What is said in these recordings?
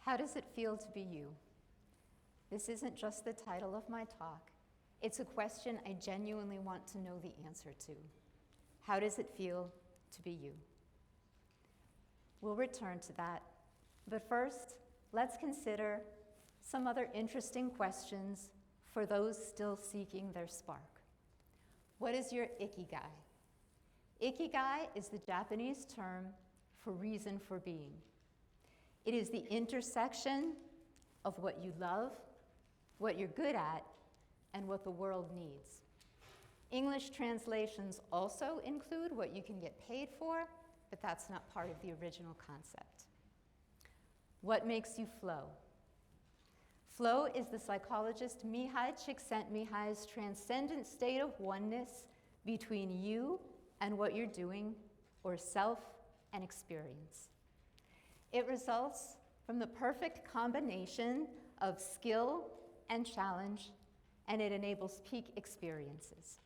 How does it feel to be you? This isn't just the title of my talk. It's a question I genuinely want to know the answer to. How does it feel to be you? We'll return to that. But first, let's consider some other interesting questions for those still seeking their spark. What is your ikigai? Ikigai is the Japanese term for reason for being. It is the intersection of what you love, what you're good at, and what the world needs. English translations also include what you can get paid for, but that's not part of the original concept. What makes you flow? Flow is the psychologist Mihai Csikszentmihalyi's transcendent state of oneness between you and what you're doing, or self and experience. It results from the perfect combination of skill and challenge, and it enables peak experiences.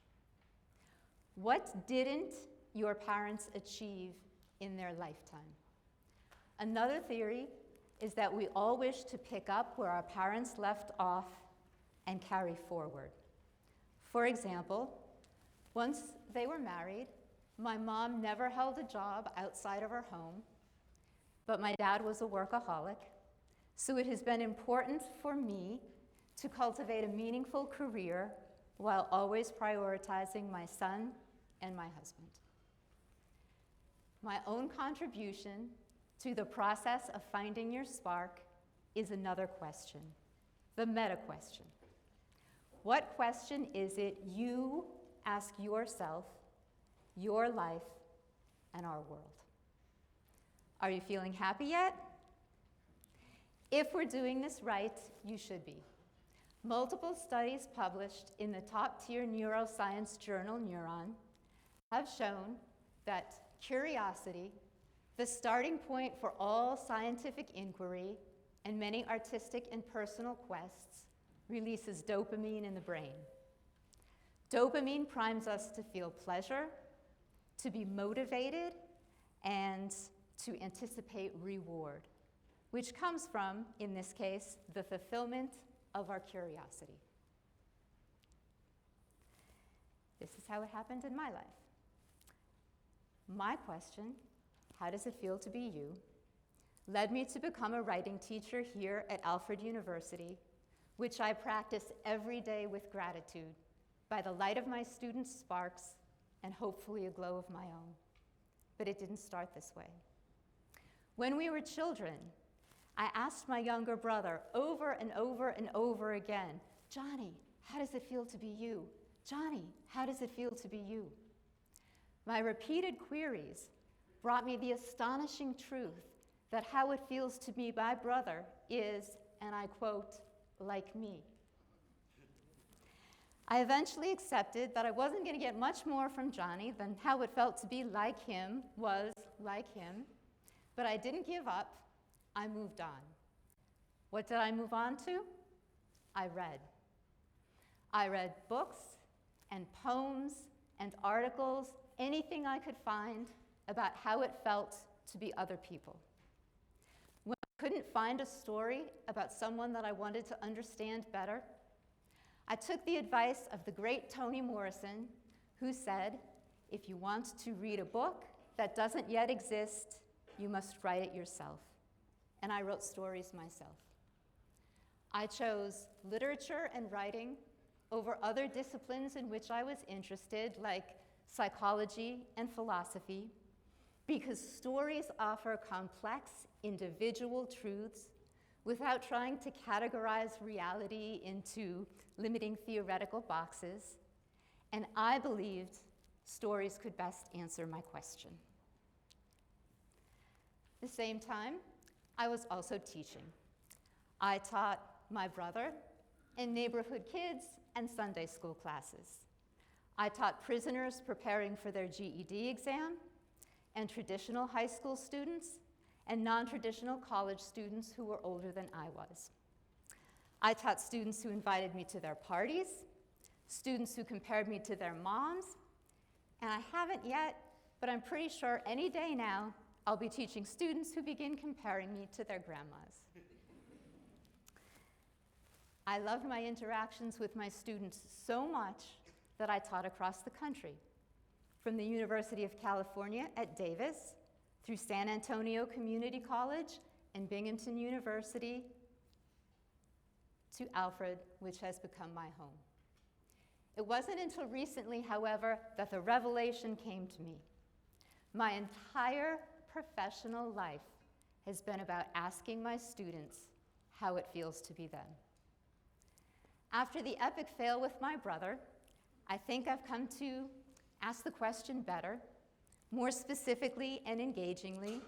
What didn't your parents achieve in their lifetime? Another theory is that we all wish to pick up where our parents left off and carry forward. For example, once they were married, my mom never held a job outside of her home, but my dad was a workaholic, so it has been important for me to cultivate a meaningful career while always prioritizing my son and my husband. My own contribution to the process of finding your spark is another question, the meta question. What question is it you ask yourself, your life, and our world? Are you feeling happy yet? If we're doing this right, you should be. Multiple studies published in the top-tier neuroscience journal Neuron have shown that curiosity, the starting point for all scientific inquiry and many artistic and personal quests, releases dopamine in the brain. Dopamine primes us to feel pleasure, to be motivated, and to anticipate reward, which comes from, in this case, the fulfillment of our curiosity. This is how it happened in my life. My question, how does it feel to be you, led me to become a writing teacher here at Alfred University, which I practice every day with gratitude by the light of my students' sparks and hopefully a glow of my own. But it didn't start this way. When we were children, I asked my younger brother over and over and over again, Johnny, how does it feel to be you? Johnny, how does it feel to be you? My repeated queries brought me the astonishing truth that how it feels to be my brother is, and I quote, like me. I eventually accepted that I wasn't going to get much more from Johnny than how it felt to be like him was like him, but I didn't give up. I moved on. What did I move on to? I read. I read books and poems and articles, anything I could find about how it felt to be other people. When I couldn't find a story about someone that I wanted to understand better, I took the advice of the great Toni Morrison, who said, if you want to read a book that doesn't yet exist, you must write it yourself. And I wrote stories myself. I chose literature and writing over other disciplines in which I was interested, like psychology and philosophy, because stories offer complex, individual truths without trying to categorize reality into limiting theoretical boxes, and I believed stories could best answer my question. At the same time, I was also teaching. I taught my brother in neighborhood kids and Sunday school classes. I taught prisoners preparing for their GED exam, and traditional high school students, and non-traditional college students who were older than I was. I taught students who invited me to their parties, students who compared me to their moms, and I haven't yet, but I'm pretty sure any day now, I'll be teaching students who begin comparing me to their grandmas. I loved my interactions with my students so much that I taught across the country, from the University of California at Davis, through San Antonio Community College and Binghamton University, to Alfred, which has become my home. It wasn't until recently, however, that the revelation came to me. My entire professional life has been about asking my students how it feels to be them. After the epic fail with my brother, I think I've come to ask the question better, more specifically and engagingly,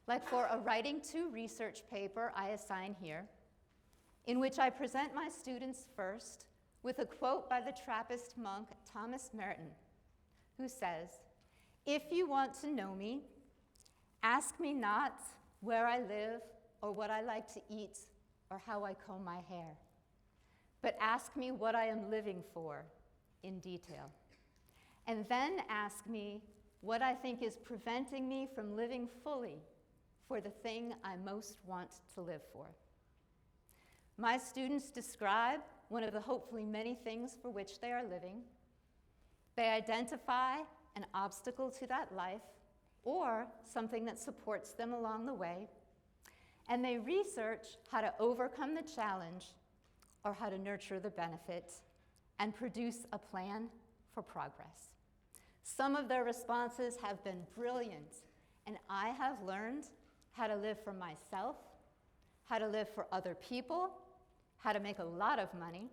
like for a writing to research paper I assign here, in which I present my students first with a quote by the Trappist monk Thomas Merton, who says, "If you want to know me, ask me not where I live or what I like to eat or how I comb my hair, but ask me what I am living for in detail. And then ask me what I think is preventing me from living fully for the thing I most want to live for." My students describe one of the hopefully many things for which they are living. They identify an obstacle to that life or something that supports them along the way, and they research how to overcome the challenge or how to nurture the benefit and produce a plan for progress. Some of their responses have been brilliant, and I have learned how to live for myself, how to live for other people, how to make a lot of money,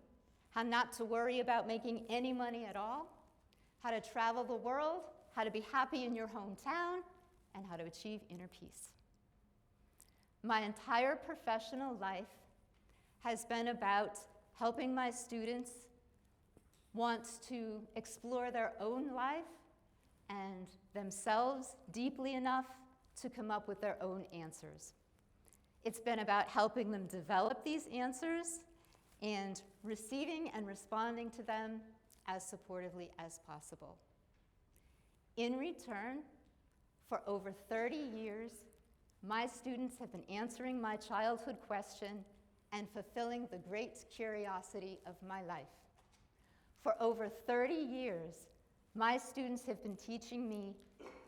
how not to worry about making any money at all, how to travel the world, how to be happy in your hometown, and how to achieve inner peace. My entire professional life has been about helping my students want to explore their own life and themselves deeply enough to come up with their own answers. It's been about helping them develop these answers and receiving and responding to them as supportively as possible. In return, for over 30 years, my students have been answering my childhood question and fulfilling the great curiosity of my life. For over 30 years, my students have been teaching me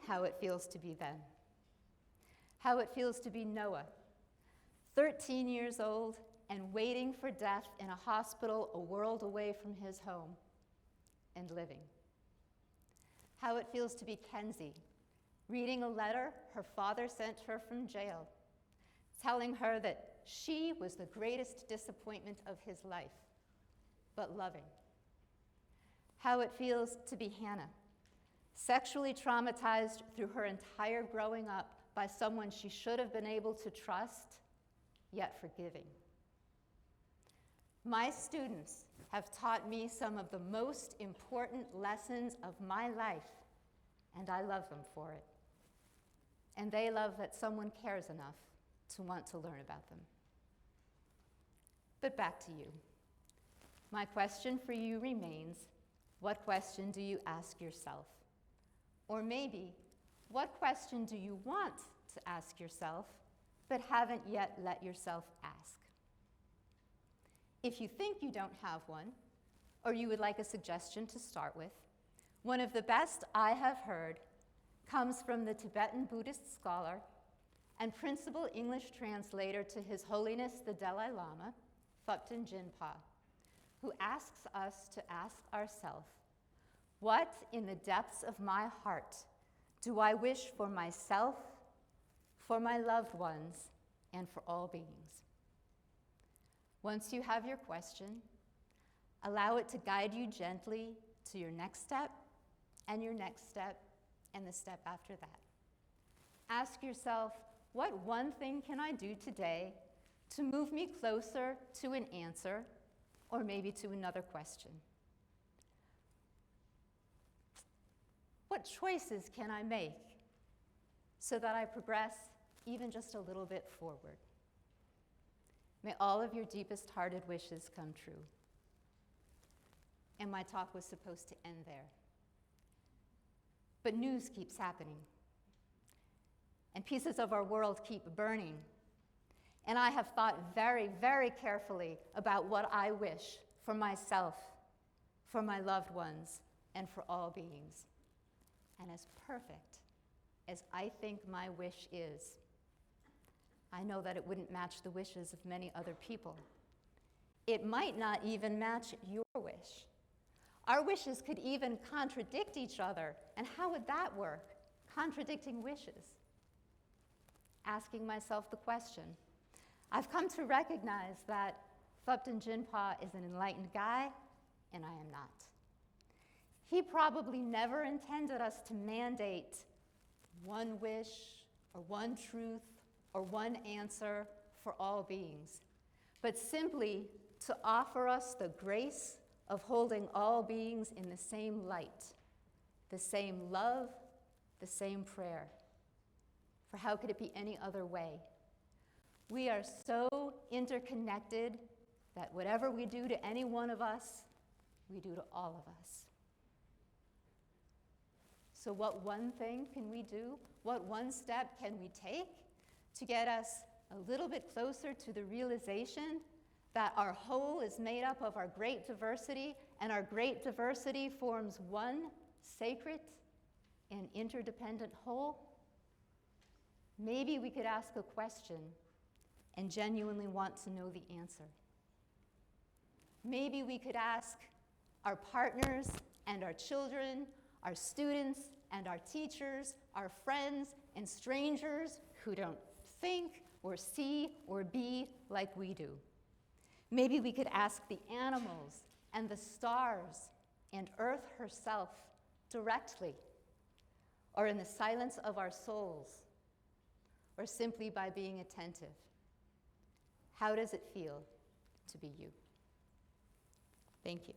how it feels to be them. How it feels to be Noah, 13 years old and waiting for death in a hospital a world away from his home and living. How it feels to be Kenzie, reading a letter her father sent her from jail, telling her that she was the greatest disappointment of his life, but loving. How it feels to be Hannah, sexually traumatized through her entire growing up by someone she should have been able to trust, yet forgiving. My students have taught me some of the most important lessons of my life, and I love them for it. And they love that someone cares enough to want to learn about them. But back to you. My question for you remains, what question do you ask yourself? Or maybe, what question do you want to ask yourself, but haven't yet let yourself ask? If you think you don't have one, or you would like a suggestion to start with, one of the best I have heard comes from the Tibetan Buddhist scholar and principal English translator to His Holiness the Dalai Lama, Thupten Jinpa, who asks us to ask ourselves, what in the depths of my heart do I wish for myself, for my loved ones, and for all beings? Once you have your question, allow it to guide you gently to your next step, and your next step, and the step after that. Ask yourself, what one thing can I do today to move me closer to an answer, or maybe to another question? What choices can I make so that I progress even just a little bit forward? May all of your deepest hearted wishes come true. And my talk was supposed to end there. But news keeps happening, and pieces of our world keep burning, And I have thought very, very carefully about what I wish for myself, for my loved ones, and for all beings. And as perfect as I think my wish is, I know that it wouldn't match the wishes of many other people. It might not even match your wish. Our wishes could even contradict each other. And how would that work? Contradicting wishes. Asking myself the question. I've come to recognize that Thupten Jinpa is an enlightened guy, and I am not. He probably never intended us to mandate one wish or one truth or one answer for all beings, but simply to offer us the grace of holding all beings in the same light, the same love, the same prayer. For how could it be any other way? We are so interconnected that whatever we do to any one of us, we do to all of us. So what one thing can we do? What one step can we take to get us a little bit closer to the realization that our whole is made up of our great diversity, and our great diversity forms one sacred and interdependent whole? Maybe we could ask a question and genuinely want to know the answer. Maybe we could ask our partners and our children, our students and our teachers, our friends and strangers who don't think or see or be like we do. Maybe we could ask the animals and the stars and Earth herself directly, or in the silence of our souls, or simply by being attentive. How does it feel to be you? Thank you.